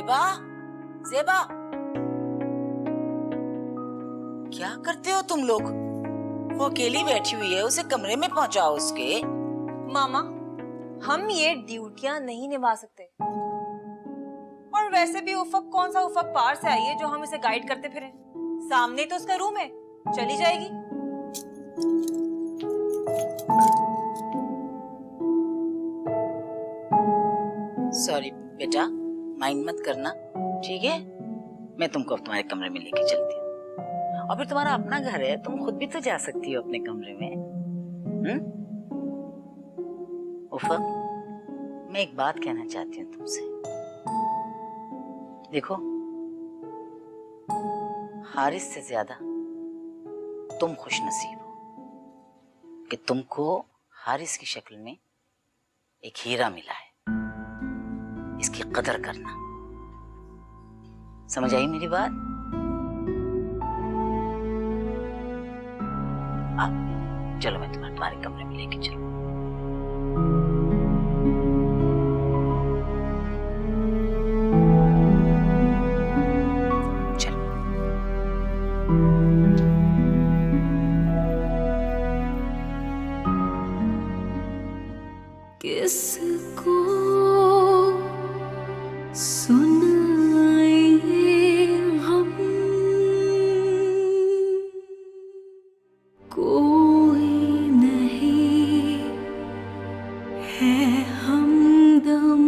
जेबा, जेबा, क्या करते हो तुम लोग? वो अकेली बैठी हुई है, उसे कमरे में पहुंचाओ उसके। मामा, हम ये ड्यूटियां नहीं निभा सकते। और वैसे भी उफक कौन सा उफक पार से आई है जो हम इसे गाइड करते फिरें? सामने तो उसका रूम है, चली जाएगी। सॉरी बेटा, माइंड मत करना, ठीक है? मैं तुमको अब तुम्हारे कमरे में लेके चलती हूँ। और फिर तुम्हारा अपना घर है, तुम खुद भी तो जा सकती हो अपने कमरे में। उफक, मैं एक बात कहना चाहती हूँ तुमसे। देखो, हारिस से ज्यादा तुम खुशनसीब हो कि तुमको हारिस की शक्ल में एक हीरा मिला है। इसकी कदर करना। समझ आई मेरी बात? चलो मैं तुम्हारे कमरे में लेके चलूं। किसको सुनाए हम, कोई नहीं है हमदम।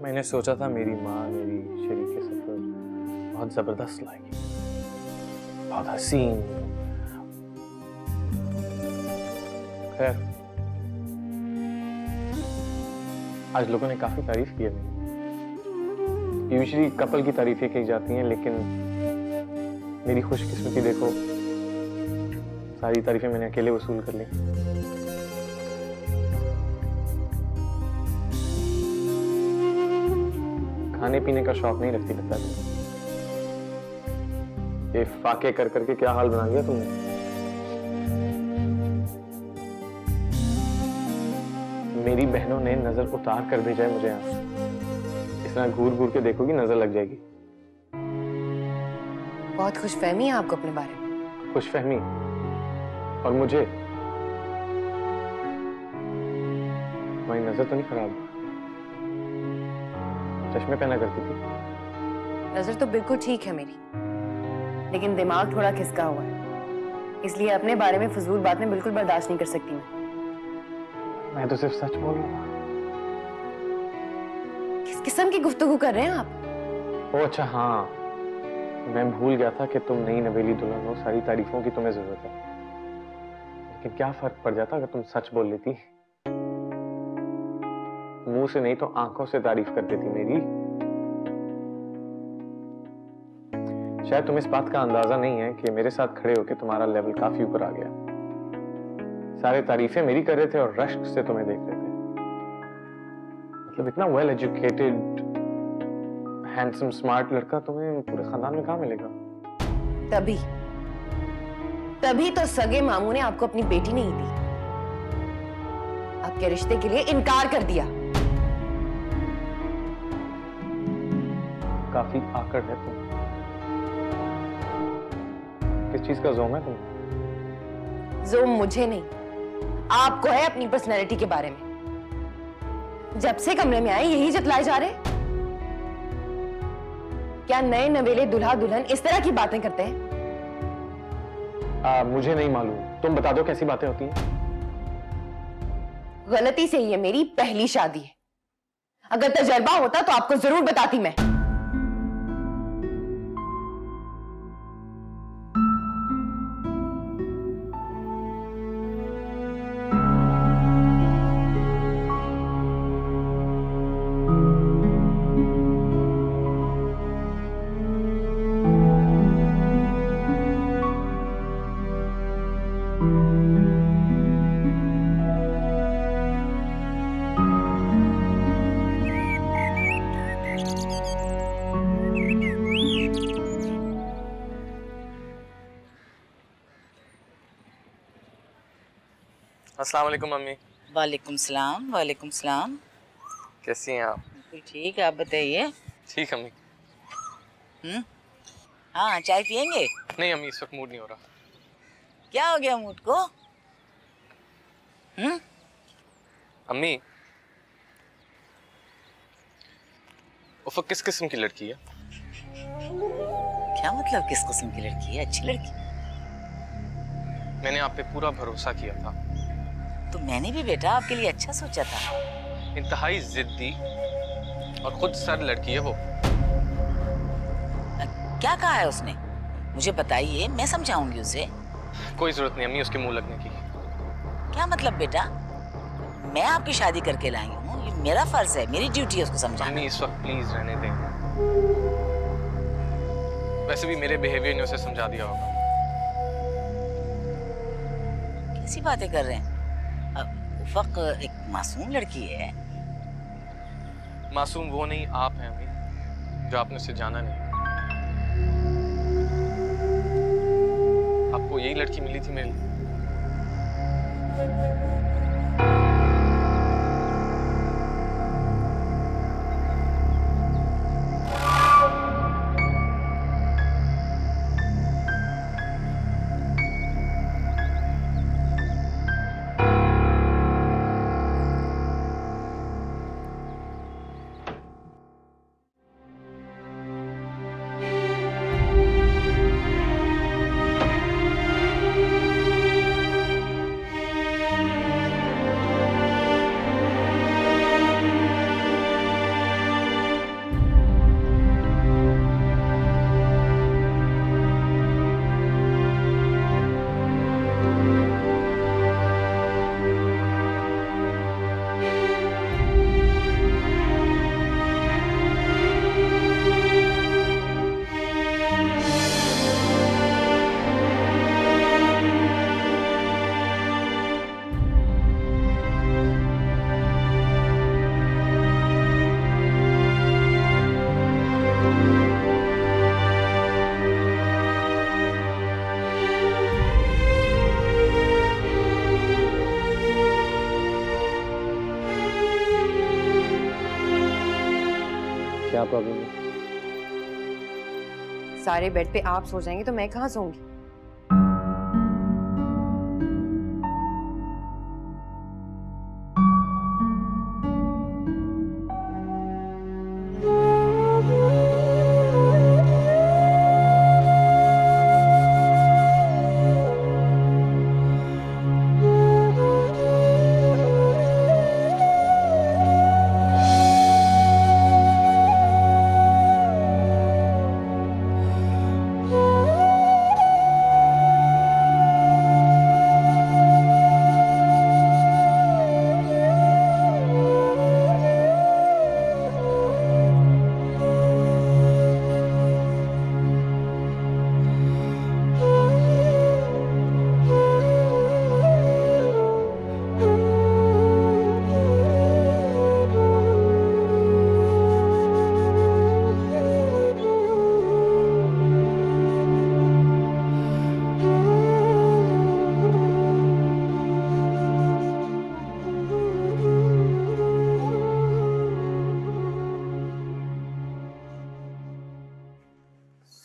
मैंने सोचा था मेरी माँ मेरी शरीके सफर बहुत जबरदस्त लाएगी, बहुत हसीन। खैर, आज लोगों ने काफी तारीफ की है मेरी। यूजुअली कपल की तारीफें की जाती हैं, लेकिन मेरी खुशकिस्मती देखो, सारी तारीफें मैंने अकेले वसूल कर ली। खाने पीने का शौक नहीं रखती लगता तुम। ये फाके कर करके क्या हाल बना दिया तुमने। मेरी बहनों ने नजर उतार कर भेजा है मुझे यहाँ। इस तरह घूर घूर के देखोगी नजर लग जाएगी। बहुत खुशफहमी है आपको अपने बारे में। खुशफहमी? और मुझे? तुम्हारी नजर तो नहीं खराब? चश्मे पहना करती थी। नजर तो बिल्कुल ठीक है मेरी, लेकिन दिमाग थोड़ा खिसका हुआ है, इसलिए अपने बारे में फजूल बातें बिल्कुल बर्दाश्त नहीं कर सकती मैं तो सिर्फ सच बोल रहा हूँ। किस किस्म की गुफ्तगू कर रहे हैं आप? ओ अच्छा, हाँ, मैं भूल गया था कि तुम नई नवेली दुल्हन हो, सारी तारीफों की तुम्हें जरूरत है। लेकिन क्या फर्क पड़ जाता अगर तुम सच बोल लेती? मुंह से नहीं तो आंखों से तारीफ कर देती मेरी। शायद तुम इस बात का अंदाजा नहीं है कि मेरे साथ खड़े होकर तुम्हारा लेवल काफी ऊपर आ गया। सारे तारीफें मेरी कर रहे थे और रश्क से तुम्हें देख रहे थे। मतलब इतना वेल एजुकेटेड, हैंडसम, स्मार्ट लड़का तुम्हें पूरे खानदान में कहाँ मिलेगा? तभी तो सगे मामू ने आपको अपनी बेटी नहीं दी, आपके रिश्ते के लिए इनकार कर दिया। काफी आकड़ है तुम। किस चीज का जोम है तुम्हें? जोम मुझे नहीं, आपको है अपनी पर्सनैलिटी के बारे में। जब से कमरे में आए यही जतलाए जा रहे। क्या नए नवेले दुल्हा दुल्हन इस तरह की बातें करते हैं? मुझे नहीं मालूम, तुम बता दो कैसी बातें होती हैं। गलती से ये मेरी पहली शादी है। अगर तजर्बा होता तो आपको जरूर बताती मैं। अस्सलाम वालेकुम मम्मी। वालेकुम सलाम, वालेकुम सलाम। कैसी हैं आप? बिल्कुल ठीक है, आप बताइए। ठीक अम्मी। हाँ, चाय पियेंगे? नहीं अम्मी, इस वक्त मूड नहीं हो रहा। क्या हो गया मूड को? अम्मी, उफ़क़ किस किस्म की लड़की है? क्या मतलब किस किस्म की लड़की है? अच्छी लड़की। मैंने आप पे पूरा भरोसा किया था। तो मैंने भी बेटा आपके लिए अच्छा सोचा था। इंतहाई जिद्दी और खुद सर लड़की है वो। क्या कहा है उसने? मुझे बताइए, मैं समझाऊंगी उसे। कोई जरूरत नहीं अम्मी उसके मुंह लगने की। क्या मतलब बेटा? मैं आपकी शादी करके लाई हूँ, ये मेरा फर्ज है, मेरी ड्यूटी है उसको समझाना। अम्मी इस वक्त प्लीज रहने दें। वैसे भी मेरे बिहेवियर ने उसे समझा दिया होगा। कैसी बातें कर रहे हैं? उफ़क़ एक मासूम लड़की है। मासूम वो नहीं, आप हैं अम्मी, जो आपने उसे जाना नहीं। आपको यही लड़की मिली थी मेरे लिए। क्या प्रॉब्लम है? सारे बेड पे आप सो जाएंगे तो मैं कहाँ सोऊंगी?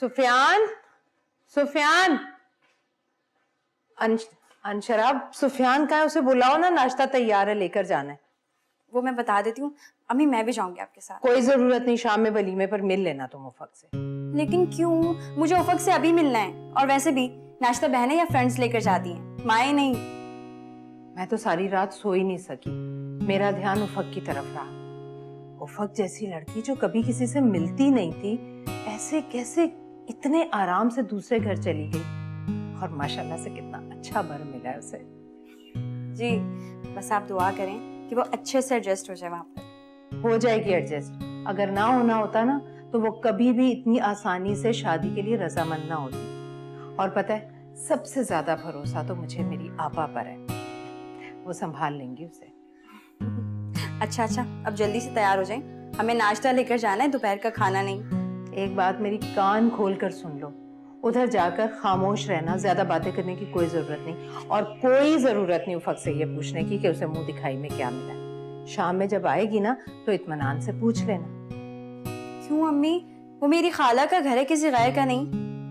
सुफियान, सुफियान, अनशराब, सुफियान का है, उसे बुलाओ ना, नाश्ता तैयार है, लेकर जाना है। वो मैं बता देती हूँ। अम्मी मैं भी जाऊंगी आपके साथ। कोई जरूरत नहीं, शाम में वलीमे पर मिल लेना तुम उफक से। लेकिन क्यों? मुझे उफक से अभी मिलना है, और वैसे भी नाश्ता बहनें या फ्रेंड्स लेकर जाती हैं, माए नहीं। मैं तो सारी रात सो ही नहीं सकी, मेरा ध्यान उफक की तरफ रहा। उफक जैसी लड़की जो कभी किसी से मिलती नहीं थी, ऐसे कैसे इतने आराम से दूसरे घर चली गई, और माशाल्लाह से कितना अच्छा बर मिला है उसे। जी, बस आप दुआ करें कि वो अच्छे से एडजस्ट हो जाए वहाँ पर। हो जाएगी एडजस्ट। अगर ना होना होता ना तो वो कभी भी इतनी आसानी से शादी के लिए रजामंद ना होती। और पता है, सबसे ज्यादा भरोसा तो मुझे मेरी आपा पर है, वो संभाल लेंगी उसे। अच्छा, अब जल्दी से तैयार हो जाएं, हमें नाश्ता लेकर जाना है, दोपहर का खाना नहीं। एक बात मेरी कान खोल कर सुन लो, उधर जाकर खामोश रहना, ज्यादा बातें करने की कोई जरूरत नहीं, और कोई जरूरत नहीं उफक से ये पूछने की कि उसे मुंह दिखाई में क्या मिला है। शाम में जब आएगी ना तो इत्मीनान से पूछ लेना। क्यों अम्मी? वो मेरी खाला का घर है, किसी गैर का नहीं।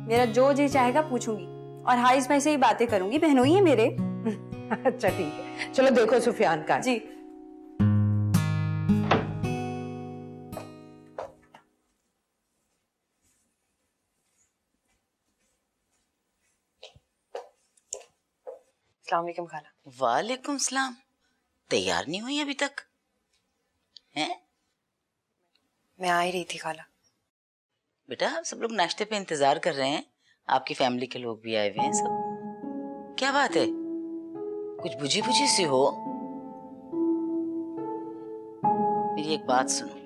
मेरा जो जी चाहेगा पूछूंगी, और हारिस भाई से ही बातें करूंगी, बहनोई है मेरे। अच्छा ठीक है, चलो देखो सुफियान का। जी। अस्सलाम वालेकुम खाला। वालेकुम सलाम। तैयार नहीं हुई अभी तक हैं? मैं आ ही रही थी खाला। बेटा सब लोग नाश्ते पे इंतजार कर रहे हैं, आपकी फैमिली के लोग भी आए हुए हैं सब। क्या बात है, कुछ बुझी बुझी सी हो? मेरी एक बात सुनो,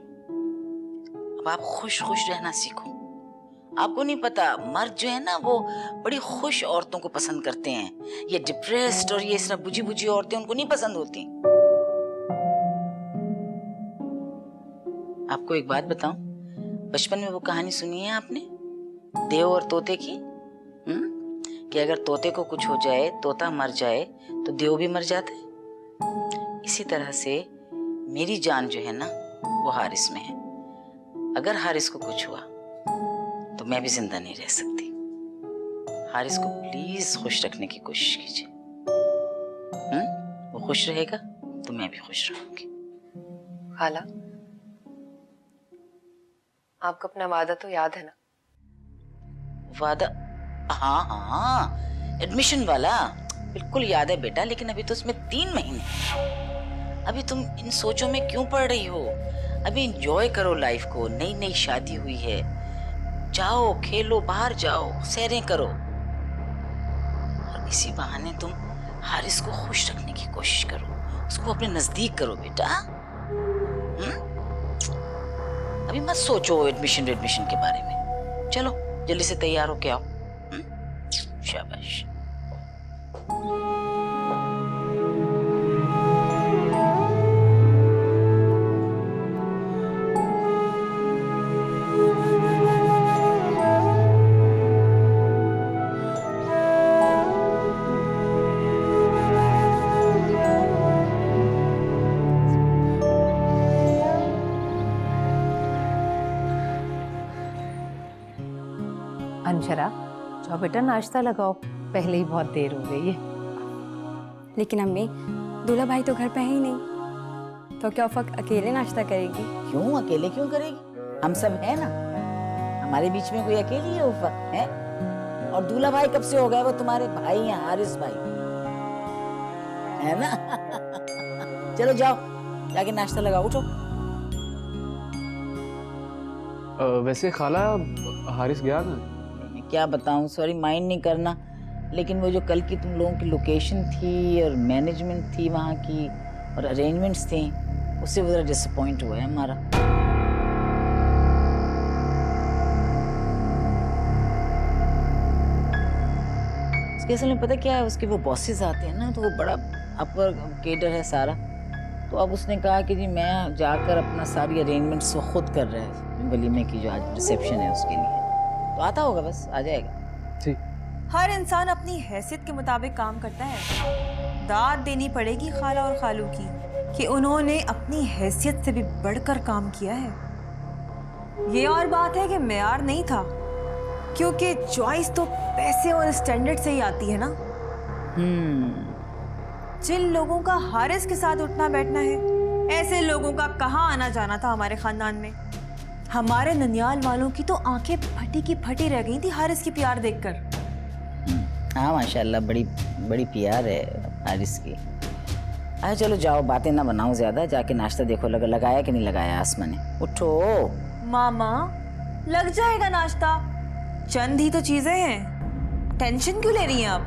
अब आप खुश खुश रहना सीखो। आपको नहीं पता, मर्द जो है ना वो बड़ी खुश औरतों को पसंद करते हैं। ये डिप्रेस्ड और ये इस तरह बुझी बुझी औरतें उनको नहीं पसंद होती। आपको एक बात बताऊं, बचपन में वो कहानी सुनी है आपने, देव और तोते की? कि अगर तोते को कुछ हो जाए, तोता मर जाए, तो देव भी मर जाता है। इसी तरह से मेरी जान जो है ना वो हारिस में है। अगर हारिस को कुछ हुआ तो मैं भी जिंदा नहीं रह सकती। हारिस को प्लीज खुश रखने की कोशिश कीजिए। वो खुश रहेगा तो मैं भी खुश रहूंगी। खाला, आपको अपना वादा तो याद है ना? वादा? हाँ हाँ, एडमिशन वाला बिल्कुल याद है बेटा, लेकिन अभी तो उसमें 3 महीने हैं। अभी तुम इन सोचों में क्यों पड़ रही हो? अभी एंजॉय करो लाइफ को, नई नई शादी हुई है, जाओ खेलो, बाहर जाओ, सैरें करो, और इसी बहाने तुम हारिस को खुश रखने की कोशिश करो, उसको अपने नजदीक करो बेटा। अभी मत सोचो एडमिशन के बारे में। चलो जल्दी से तैयार हो के आओ। शाबाश। अंशरा, जाओ बेटा नाश्ता लगाओ, पहले ही बहुत देर हो गई है। लेकिन अम्मी, दूल्हा भाई तो घर पे है ही नहीं, तो क्या उफक अकेले नाश्ता करेगी? क्यों अकेले क्यों करेगी? हम सब है ना, हमारे बीच में कोई अकेली है उफा है? और दूल्हा भाई कब से हो गए? वो तुम्हारे भाई हैं, हारिस भाई है ना। चलो जाओ, जाके नाश्ता लगाओ, उठो। वैसे खाला हारिस गया ना? मैं क्या बताऊं, सॉरी माइंड नहीं करना, लेकिन वो जो कल की तुम लोगों की लोकेशन थी और मैनेजमेंट थी वहाँ की और अरेंजमेंट्स थी, उससे वो जरा डिसअपॉइंट हुआ है हमारा। उसके असल में पता क्या है, उसके वो बॉसेस आते हैं ना, तो वो बड़ा अपर केडर है सारा, तो अब उसने कहा कि जी मैं जाकर अपना सारी अरेंजमेंट्स वो खुद कर रहा है वलीमे की, जो आज रिसेप्शन है उसके लिए। तो आता होगा, बस आ जाएगा। ठीक। हर इंसान अपनी हैसियत के मुताबिक काम करता है। दाद देनी पड़ेगी खाला और खालू की कि उन्होंने अपनी हैसियत से भी बढ़कर काम किया है। ये और बात है कि मेयार नहीं था, क्योंकि चॉइस तो पैसे और स्टैंडर्ड से ही आती है ना। जिन लोगों का हारिस के साथ उठना बैठना है, ऐसे लोगों का कहाँ आना जाना था हमारे खानदान में। हमारे ननियाल वालों की तो आंखें फटी की फटी रह गई थी हारिस की प्यार देखकर। हाँ माशाल्लाह, बड़ी बड़ी प्यार है हारिस की। अरे चलो जाओ, बातें ना बनाओ ज्यादा, जाके नाश्ता देखो लगाया कि नहीं लगाया आसमा ने। उठो। मामा, लग जाएगा नाश्ता, चंद ही तो चीजें हैं, टेंशन क्यों ले रही हैं आप?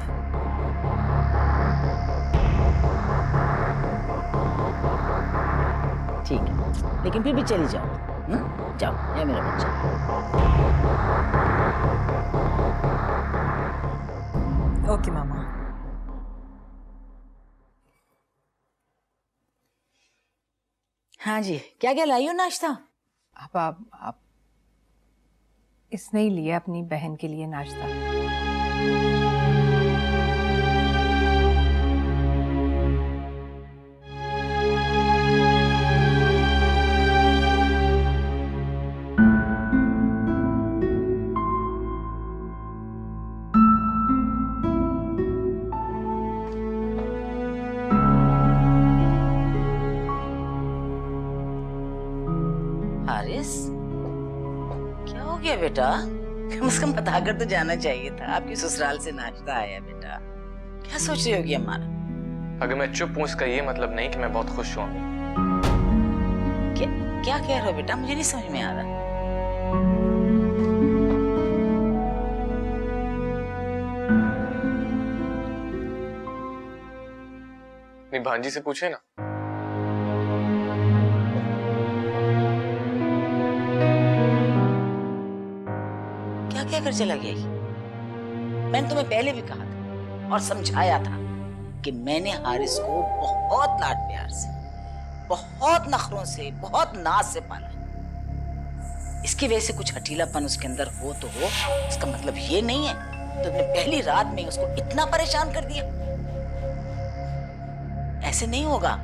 ठीक है, लेकिन फिर भी चली जाओ। जाओ या मेरा बच्चा। ओके मामा। हाँ जी, क्या क्या लाई हो नाश्ता? अब आप इसने ही लिया अपनी बहन के लिए नाश्ता। गया बेटा? कम से कम बताकर तो जाना चाहिए था। आपकी ससुराल से नाश्ता आया बेटा। क्या सोच रही होगी हमारा? अगर मैं चुप हूँ इसका ये मतलब नहीं कि मैं बहुत खुश हूँ। क्या क्या कह रहे हो बेटा? मुझे नहीं समझ में आ रहा। नहीं, भांजी से पूछे ना। क्या क्या कर चला गया ये? मैंने तुम्हें पहले भी कहा था और समझाया था कि मैंने हारिस को बहुत लाड प्यार से, बहुत नखरों से, बहुत नाज से पाला। इसकी वजह से कुछ हठीलापन उसके अंदर हो तो हो, इसका मतलब ये नहीं है तुमने पहली रात में उसको इतना परेशान कर दिया। ऐसे नहीं होगा।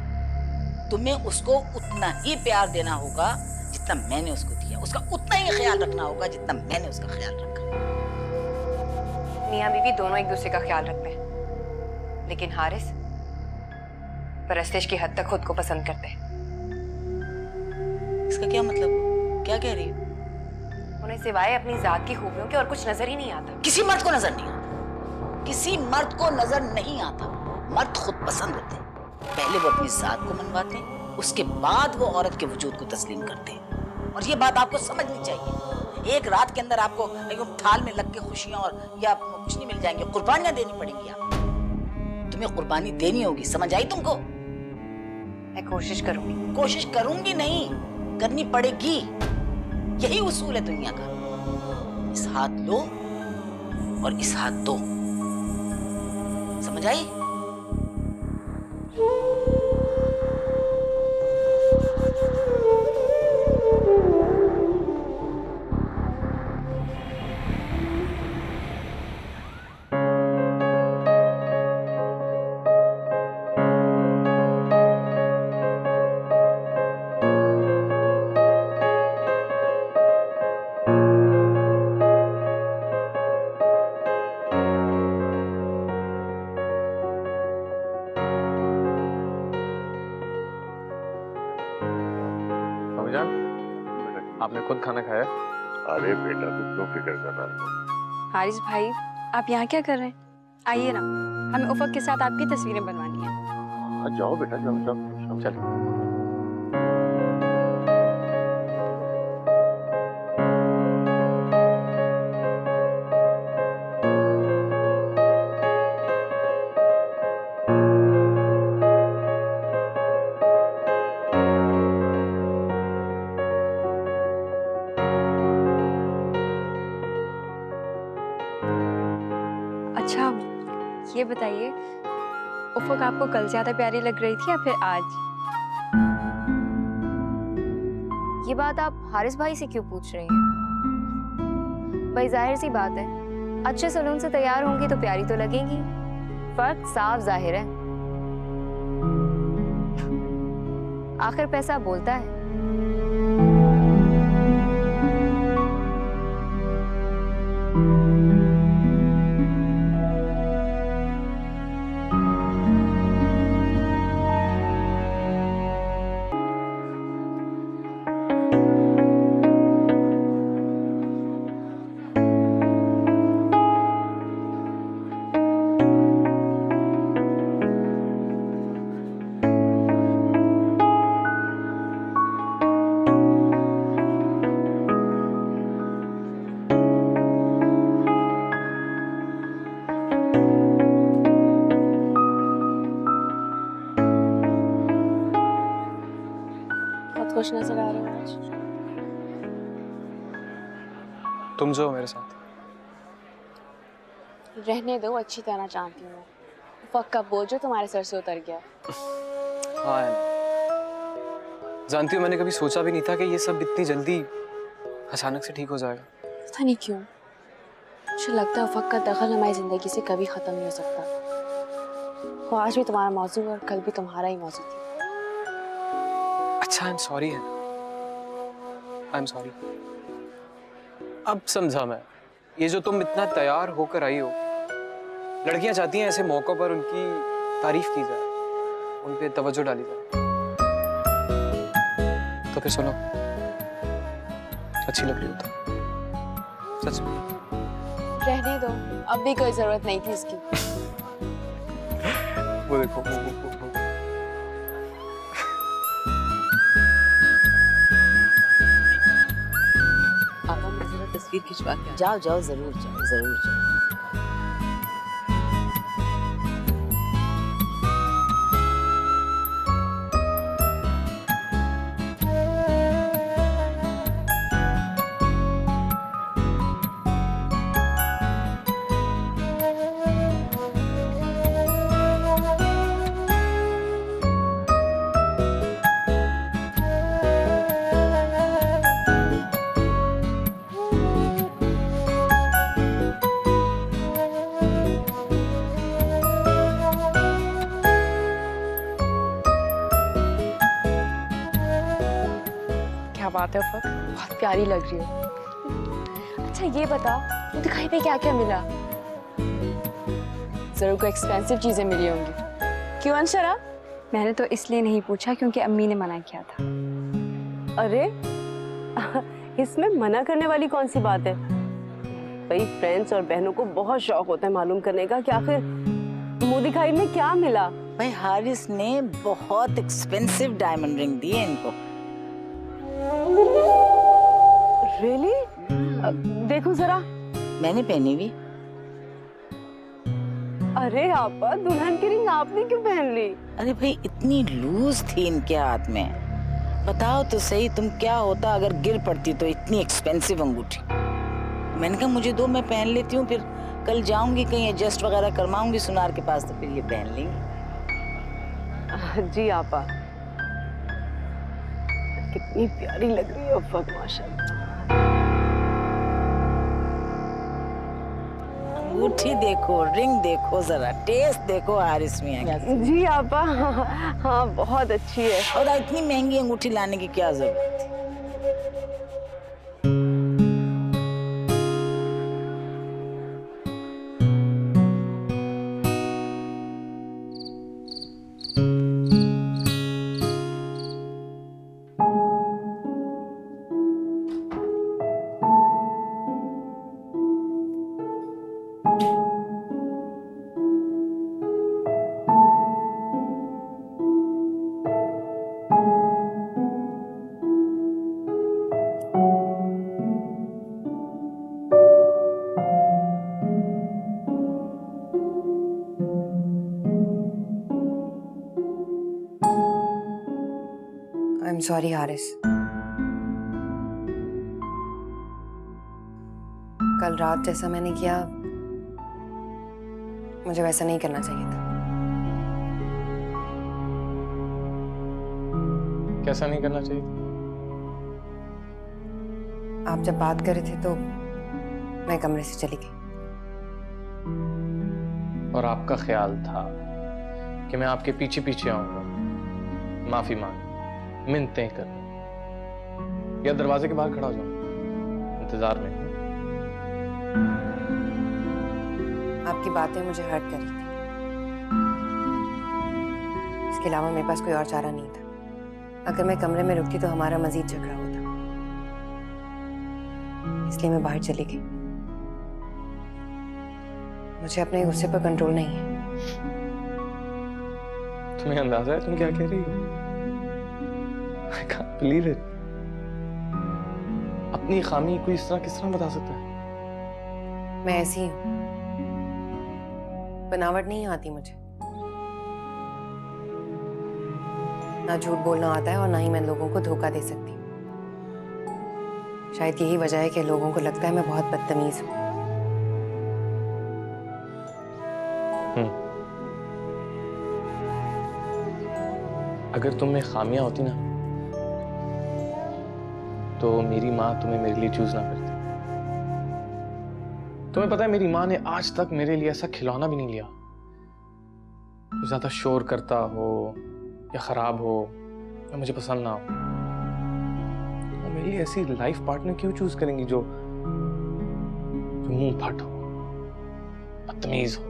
तुम्हें उसको उतना ही प्यार देना होगा जितना मैंने उसको दिया, उसका उतना ही ख्याल रखना होगा जितना मैंने उसका ख्याल रखा। मियाँ बीवी दोनों एक दूसरे का ख्याल रखते हैं, लेकिन हारिस परस्तिश की हद तक खुद को पसंद करते हैं। इसका क्या मतलब? क्या कह रही हो? उन्हें सिवाय अपनी जात की खूबियों के और कुछ नजर ही नहीं आता। किसी मर्द को नजर नहीं आता, किसी मर्द को नजर नहीं आता। मर्द खुद पसंद होते हैं। पहले वो अपनी जात को मनवाते हैं, उसके बाद वो औरत के वजूद को तस्लीम करते हैं। और ये बात आपको समझनी चाहिए। एक रात के अंदर आपको थाल में लग के खुशियां और या कुछ नहीं मिल जाएंगे, कुर्बानियां देनी पड़ेंगी। आपको तुम्हें कुर्बानी देनी होगी, समझ आई तुमको? मैं कोशिश करूंगी। कोशिश करूंगी नहीं, करनी पड़ेगी। यही उसूल है दुनिया का। इस हाथ लो और इस हाथ दो, समझ आई? आपने खुद खाना खाया? अरे बेटा तू क्यों फिक्र कर रहा है? हारिस भाई, आप यहाँ क्या कर रहे हैं? आइए ना, हमें उफक के साथ आपकी तस्वीरें बनवानी है। हाँ जाओ बेटा, जाओ जाओ चलो। अच्छा, ये बताइए, उफक आपको कल ज्यादा प्यारी लग रही थी या फिर आज? ये बात आप हारिस भाई से क्यों पूछ रही हैं? भाई जाहिर सी बात है, अच्छे सलून से तैयार होंगी तो प्यारी तो लगेंगी। फर्क साफ जाहिर है। आखिर पैसा बोलता है। खुश नजर आ रहे हो आज। तुम जो मेरे साथ। रहने दो, अच्छी तरह जानती हूँ। फक का बोझ जो तुम्हारे सर से उतर गया। हाँ है। जानती हूँ, मैंने कभी सोचा भी नहीं था कि ये सब इतनी जल्दी अचानक से ठीक हो जाएगा। पता नहीं क्यों मुझे लगता है फक का दखल हमारी जिंदगी से कभी खत्म नहीं हो सकता। वो आज भी तुम्हारा मौजू और कल भी तुम्हारा ही मौजू थी। अच्छा, आई एम सॉरी है। I am sorry. अब समझा मैं, ये जो तुम इतना तैयार होकर आई हो, लड़कियां चाहती हैं ऐसे मौकों पर उनकी तारीफ की जाए, उन पे तवज्जो डाली जाए। तो फिर सुनो, अच्छी लग रही हो तुम। सच में। रहने दो, अब भी कोई जरूरत नहीं थी इसकी। वो देखो वो। पापा मैं जरा तस्वीर खिंचवा के जाओ जाओ, जरूर जाओ, जरूर जाओ। क्या बात है उफक, बहुत प्यारी लग रही हो। अच्छा ये बता, दिखाई पे क्या क्या मिला? जरूर कोई एक्सपेंसिव चीजें मिली होंगी। क्यों अंशरा? मैंने तो इसलिए नहीं पूछा क्योंकि अम्मी ने मना किया था। अरे इसमें मना करने वाली कौन सी बात है? भाई फ्रेंड्स और बहनों को बहुत शौक होता है मालूम करने का कि आखिर मुंह दिखाई में क्या मिला। भाई हारिस ने बहुत एक्सपेंसिव डायमंड रिंग दी है इनको। रियली? देखो जरा। मैंने पहनी हुई। अरे आपा, दुल्हन की रिंग आपने क्यों पहन ली? अरे भाई इतनी लूज थी इनके हाथ में, बताओ तो सही तुम क्या होता अगर गिर पड़ती तो इतनी एक्सपेंसिव अंगूठी। मैंने कहा मुझे दो, मैं पहन लेती हूँ, फिर कल जाऊंगी कहीं एडजस्ट वगैरह करवाऊंगी सुनार के पास तो फिर ये पहन लेंगी। जी आपा, कितनी प्यारी लग रही है उफक, माशाल्लाह। अंगूठी देखो, रिंग देखो, जरा टेस्ट देखो हारिस मियां की। जी आपा, हाँ बहुत अच्छी है। और इतनी महंगी अंगूठी लाने की क्या जरूरत थी? I am sorry Haris. कल रात जैसा मैंने किया मुझे वैसा नहीं करना चाहिए था। कैसा नहीं करना चाहिए? आप जब बात कर रहे थे तो मैं कमरे से चली गई। और आपका ख्याल था कि मैं आपके पीछे पीछे आऊंगा, माफी मांग, मिन्नतें कर, या दरवाजे के बाहर खड़ा हो जाऊं इंतजार में। आपकी बातें मुझे हर्ट कर रही थी, इसके अलावा मेरे पास कोई और चारा नहीं था। अगर मैं कमरे में रुकती तो हमारा मजीद झगड़ा होता, इसलिए मैं बाहर चली गई। मुझे अपने गुस्से पर कंट्रोल नहीं है। तुम्हें अंदाजा है तुम क्या कह रही हो? I can't believe it. अपनी खामी कोई इस तरह किस तरह बता सकता है? मैं ऐसी हूं, बनावट नहीं आती मुझे। ना झूठ बोलना आता है और ना ही मैं लोगों को धोखा दे सकती। शायद यही वजह है कि लोगों को लगता है मैं बहुत बदतमीज हूं। अगर तुम में खामियां होती ना तो मेरी माँ तुम्हें मेरे लिए चूज ना करती। तुम्हें पता है मेरी माँ ने आज तक मेरे लिए ऐसा खिलौना भी नहीं लिया जो ज्यादा शोर करता हो या खराब हो या मुझे पसंद ना हो। वो मेरे लिए ऐसी लाइफ पार्टनर क्यों चूज करेंगी जो मुंह फट हो, बदतमीज हो।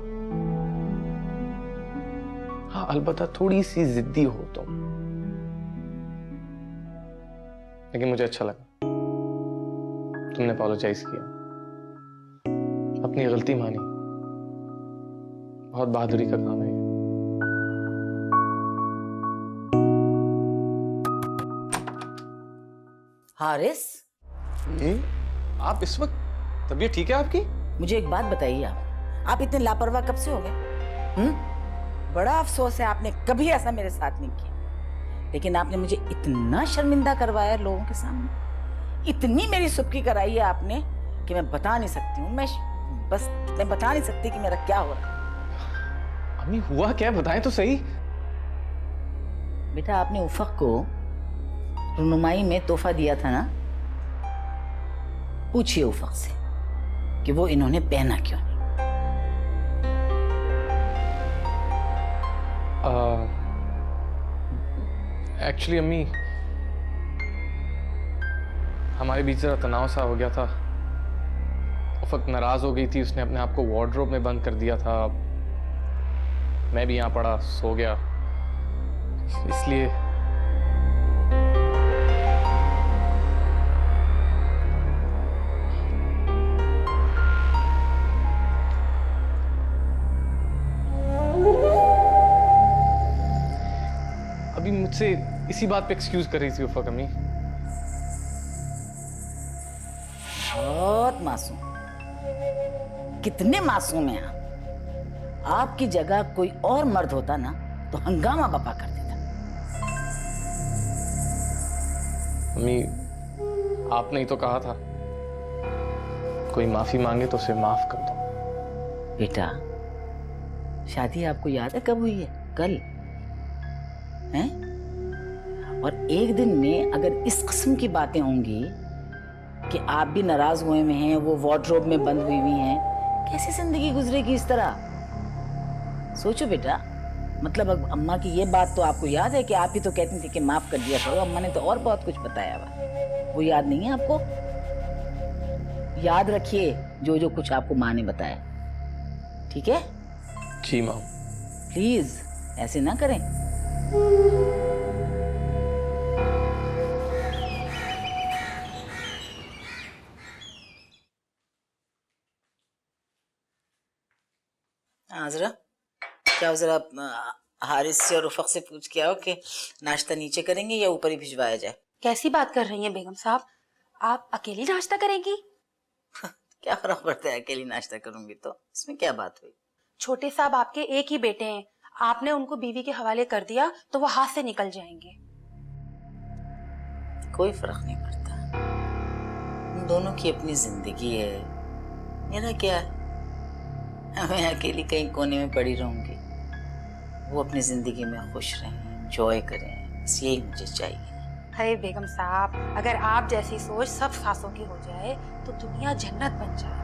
हाँ अलबत्ता थोड़ी सी जिद्दी हो तुम, लेकिन मुझे अच्छा लगा तुमने अपोलोजाइज किया। अपनी गलती मानी। बहुत बहादुरी का काम है ये। हारिस, आप इस वक्त, तबीयत ठीक है आपकी? मुझे एक बात बताइए, आप इतने लापरवाह कब से हो गए? बड़ा अफसोस है, आपने कभी ऐसा मेरे साथ नहीं किया, लेकिन आपने मुझे इतना शर्मिंदा करवाया लोगों के सामने, इतनी मेरी सुबकी कराई है आपने कि मैं बता नहीं सकती हूँ। मैं बता नहीं सकती कि मेरा क्या हो रहा है। अम्मी हुआ क्या, बताएं तो सही। बेटा, आपने उफक को रुनुमाई में तोहफा दिया था ना? पूछिए उफक से कि वो इन्होंने पहना क्यों नहीं। एक्चुअली अम्मी, हमारे बीच जरा तनाव सा हो गया था। उफक नाराज हो गई थी, उसने अपने आप को वार्डरोब में बंद कर दिया था। मैं भी यहाँ पड़ा सो गया, इसलिए। अभी मुझसे इसी बात पे एक्सक्यूज कर रही थी उफक अम्मी। बहुत मासूम, कितने मासूम हैं आप। आपकी जगह कोई और मर्द होता ना तो हंगामा बपा कर देता। अम्मी, आपने ही तो कहा था कोई माफी मांगे तो उसे माफ कर दो। बेटा, शादी आपको याद है कब हुई है? कल हैं? और एक दिन में अगर इस किस्म की बातें होंगी कि आप भी नाराज हुए में हैं, वो वार्डरोब में बंद हुई हुई हैं, कैसी जिंदगी गुजरेगी इस तरह? सोचो बेटा, मतलब अब अम्मा की ये बात तो आपको याद है कि आप ही तो कहती थी कि माफ कर दिया करो। अम्मा ने तो और बहुत कुछ बताया हुआ, वो याद नहीं है आपको? याद रखिए जो जो कुछ आपको माँ ने बताया, ठीक है? जी माँ। प्लीज ऐसे ना करें। हाँ, जरा क्या जरा हारिस से और उफक से पूछ के आओ कि नाश्ता नीचे करेंगे या ऊपर ही भिजवाया जाए। कैसी बात कर रही हैं बेगम साहब, आप अकेली नाश्ता करेंगी? क्या फर्क पड़ता है, अकेली नाश्ता करूंगी तो इसमें क्या बात हुई? छोटे साहब आपके एक ही बेटे हैं, आपने उनको बीवी के हवाले कर दिया तो वो हाथ से निकल जाएंगे। कोई फर्क नहीं पड़ता, उन दोनों की अपनी जिंदगी है, मेरा क्या है? मैं अकेली कहीं कोने में पड़ी रहूंगी, वो अपनी जिंदगी में खुश रहें, एंजॉय करें, बस यही मुझे चाहिए। अरे बेगम साहब, अगर आप जैसी सोच सब सासों की हो जाए तो दुनिया जन्नत बन जाए।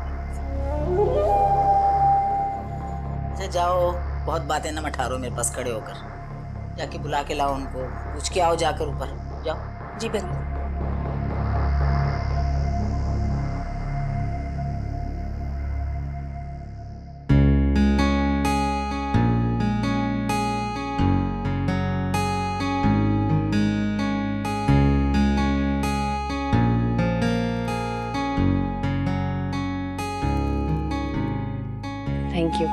अच्छा जाओ, बहुत बातें ना मठारो मेरे पास खड़े होकर, जाके बुला के लाओ उनको, पूछ के आओ जाकर ऊपर जाओ। जी बेगम। Thank you.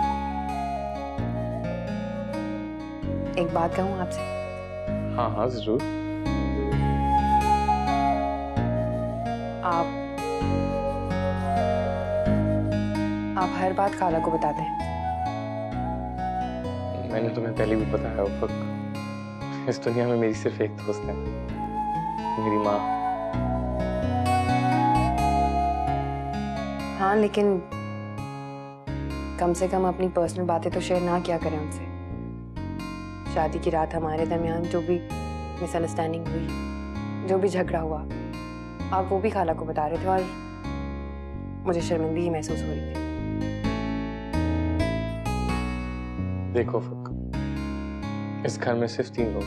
एक बात कहूँ आपसे? हाँ हाँ जरूर। आप हर बात खाला को बताते हैं। मैंने तुम्हें पहले भी बताया उफक, इस दुनिया में मेरी सिर्फ एक दोस्त है, मेरी माँ। हाँ, लेकिन कम से कम अपनी पर्सनल बातें तो शेयर ना किया करें उनसे। शादी की रात हमारे दरमियान जो भी मिसअंडरस्टैंडिंग हुई, जो भी झगड़ा हुआ, आप वो भी खाला को बता रहे थे और मुझे शर्मिंदगी महसूस हो रही थी। देखो फक, इस घर में सिर्फ 3 लोग,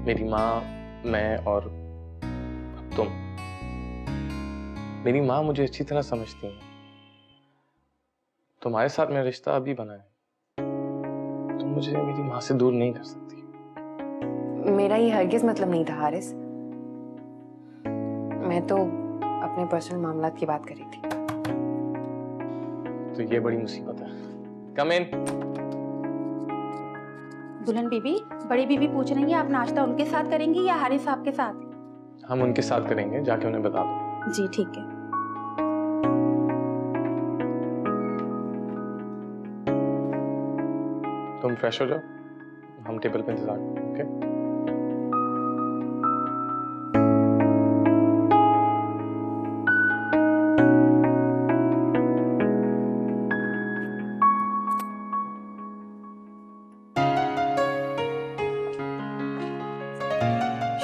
मेरी माँ, मैं और अब तुम। मेरी माँ मुझे अच्छी तरह समझती है, तुम्हारे साथ मेरा रिश्ता अभी बना है, तुम मुझे मेरी माँ से दूर नहीं कर सकती। मेरा ये हरगिज मतलब नहीं था हारिस, मैं तो अपने पर्सनल मामलात की बात कर रही थी। तो ये बड़ी मुसीबत है। कम इन। दुल्हन बीबी, बड़ी बीबी पूछ रही है आप नाश्ता उनके साथ करेंगी या हारिस साहब के साथ? हम उनके साथ करेंगे, जाके उन्हें बता दो। जी ठीक है। तुम फ्रेश हो जाओ, हम टेबल पे इंतजार करें। ओके?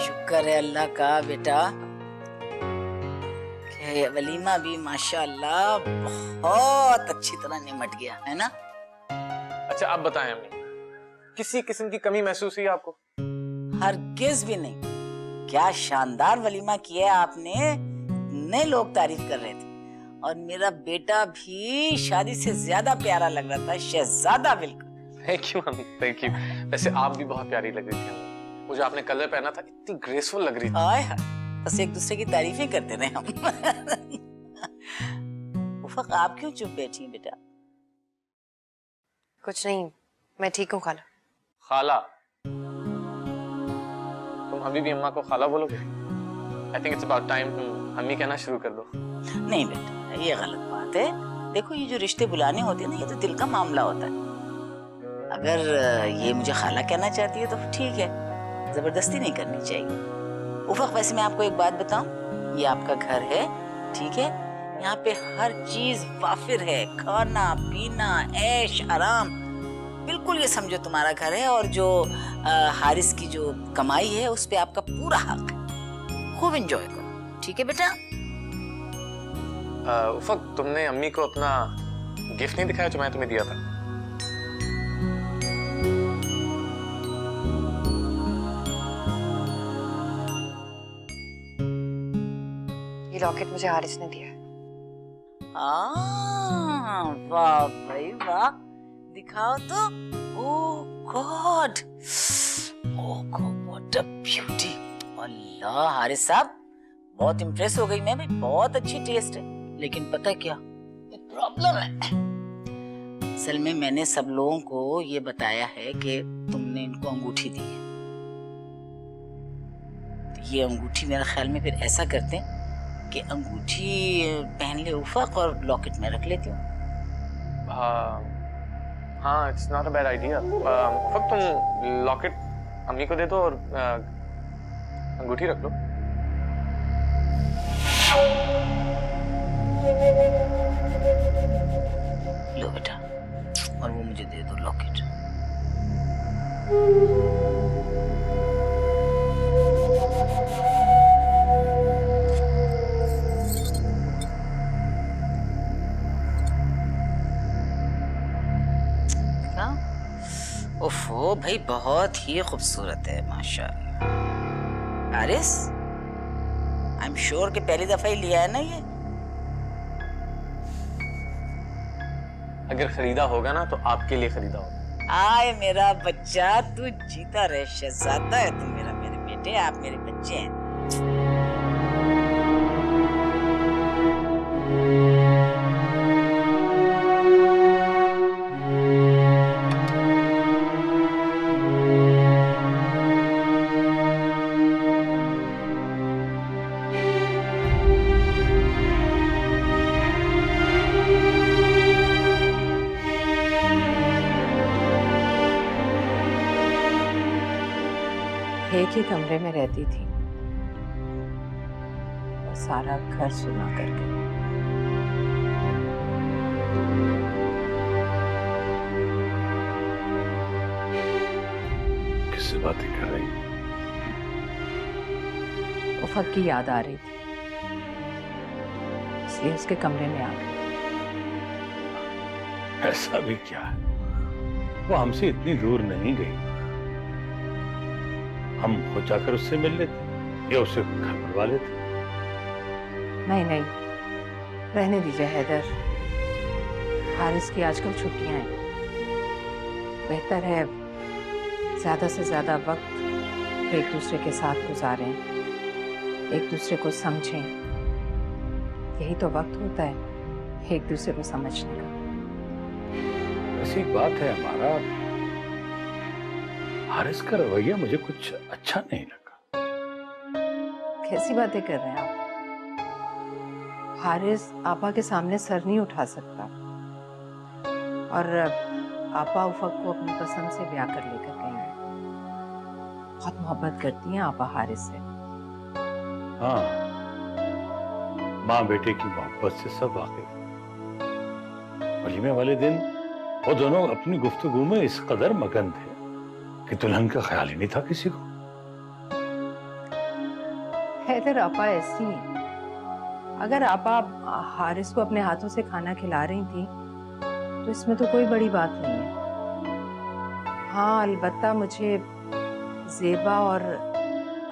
शुक्र है अल्लाह का बेटा कि वलीमा भी माशाअल्लाह बहुत अच्छी तरह निमट गया है ना। अच्छा आप बताएं अम्मी, किसी किस्म की कमी महसूस हुई आपको? हरगिज भी नहीं। क्या शानदार वलीमा किया है आपने, इतने लोग तारीफ कर रहे थे और मेरा बेटा भी शादी से ज्यादा प्यारा लग रहा था, शहजादा बिल्कुल। थैंक यू अम्मी, थैंक यू। वैसे आप भी बहुत प्यारी लग रही थी अम्मी, वो जो आपने कलर पहना था इतनी ग्रेसफुल लग रही थी। हाय हाय, बस एक दूसरे की तारीफें करते रहे हम। उफक आप क्यों चुप बैठी हैं बेटा? कुछ नहीं, मैं ठीक हूँ खाला। खाला? तुम अभी भी अम्मा को खाला बोलोगे? I think it's about time तुम अम्मी कहना शुरू कर दो। नहीं बेटा, ये गलत बात है। देखो ये जो रिश्ते बुलाने होते हैं ना, ये तो दिल का मामला होता है। अगर ये मुझे खाला कहना चाहती है तो ठीक है, जबरदस्ती नहीं करनी चाहिए। उफक वैसे मैं आपको एक बात बताऊं, ये आपका घर है, ठीक है? यहाँ पे हर चीज वाफिर है, खाना पीना ऐश आराम, बिल्कुल ये समझो तुम्हारा घर है। और जो हारिस की जो कमाई है उस पे आपका पूरा हक है, खूब एंजॉय करो, ठीक है बेटा? उफक तुमने अम्मी को अपना गिफ्ट नहीं दिखाया जो मैं तुम्हें दिया था? ये लॉकेट मुझे हारिस ने दिया है। वाह भाई वाह, दिखाओ तो। ओह गॉड, व्हाट अ ब्यूटी। अल्लाह हारिस साहब, बहुत इम्प्रेस हो गई मैं भाई, बहुत अच्छी टेस्ट है। लेकिन पता क्या प्रॉब्लम है, असल में मैंने सब लोगों को ये बताया है कि तुमने इनको अंगूठी दी है। तो ये अंगूठी मेरे ख्याल में फिर ऐसा करते हैं कि अंगूठी पहन ले उफक और लॉकेट में रख लेती हूँ। हाँ, it's not a bad idea. Ufaq तुम लॉकेट अम्मी को दे दो और अंगूठी रख लो। लो बेटा, और वो मुझे दे दो लॉकेट। ओफो भाई, बहुत ही खूबसूरत है माशाअल्लाह। हारिस, आई एम श्योर कि पहली दफा ही लिया है ना ये? अगर खरीदा होगा ना तो आपके लिए खरीदा होगा। आए मेरा बच्चा, तू जीता रहे, शहजादा है तू मेरा, मेरे बेटे, आप मेरे बच्चे हैं। एक ही कमरे में रहती थी और सारा घर सुना कर गई। किससे बातें कर रही? उफक की याद आ रही थी, इसलिए उसके कमरे में आ गई। ऐसा भी क्या है, वो हमसे इतनी दूर नहीं गई। हम हो जाकर उससे मिल लेते या उसे घर बुलवा लेते। नहीं नहीं, रहने दीजिए हैदर। हारिस की आजकल छुट्टियां हैं, बेहतर है ज्यादा से ज्यादा वक्त एक दूसरे के साथ गुजारें, एक दूसरे को समझें। यही तो वक्त होता है एक दूसरे को समझने का। बस एक बात है हमारा, हारिस का रवैया मुझे कुछ अच्छा नहीं लगा। कैसी बातें कर रहे हैं आप? हारिस आपा के सामने सर नहीं उठा सकता, और आपा उफक को अपनी पसंद से ब्याह कर लेकर गई हैं। बहुत मोहब्बत करती हैं आपा हारिस से। हाँ, माँ बेटे की मोहब्बत से सब वाकिफ। वलीमे वाले दिन वो दोनों अपनी गुफ्तगू में इस कदर मगन थे कि दुल्हन का ख्याल ही नहीं था किसी को। हैदर आपा ऐसी हैं। अगर आपा हारिस को अपने हाथों से खाना खिला रही थी तो इसमें तो कोई बड़ी बात नहीं है। हाँ, अलबत्ता मुझे ज़ेबा और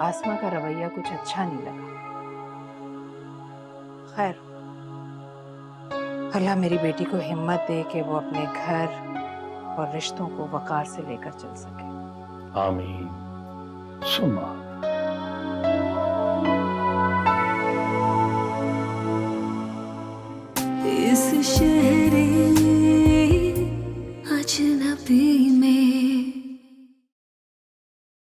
आसमा का रवैया कुछ अच्छा नहीं लगा। खैर, अल्लाह मेरी बेटी को हिम्मत दे कि वो अपने घर और रिश्तों को वकार से लेकर चल सके। आमीन सुमा